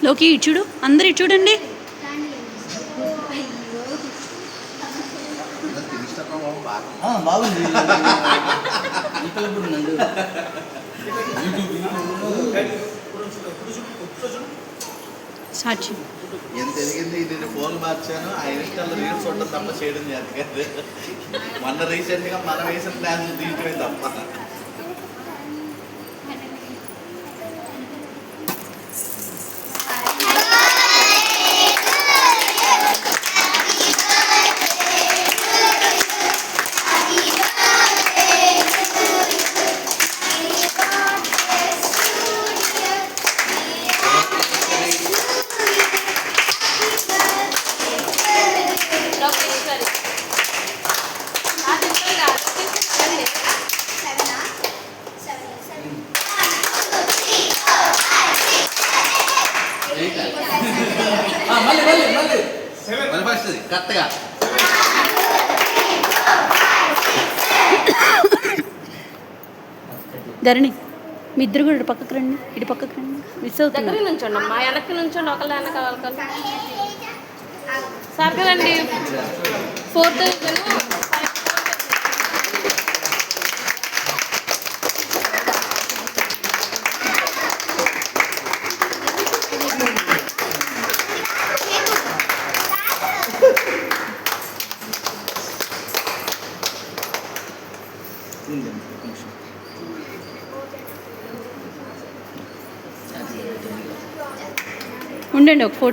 లోకి ఇచ్చుడు, అందరు ఇచ్చుడండి. బాగుంది. సాక్షి ఎంత ఎదిగింది. నేను ఫోన్ మార్చాను, ఆ ఇన్స్టాల్లో రీల్స్ చూడటం తప్ప చేయడం చేత మొన్న రీసెంట్గా మనం వేసిన ప్లాన్స్ తీయటమే తప్ప. కరెక్ట్గా ధరణి, మీ ఇద్దరు కూడా ఇటు పక్కకు రండి, ఇటు పక్కకు రండి. మిస్ అవుతుంది. దగ్గర నుంచోండి అమ్మా, వెనక్కి నుంచోండి. ఒకళ్ళ వెనక వాళ్ళకి సార్ కదండి. 4000 ఉండండి ఒక ఫోటో.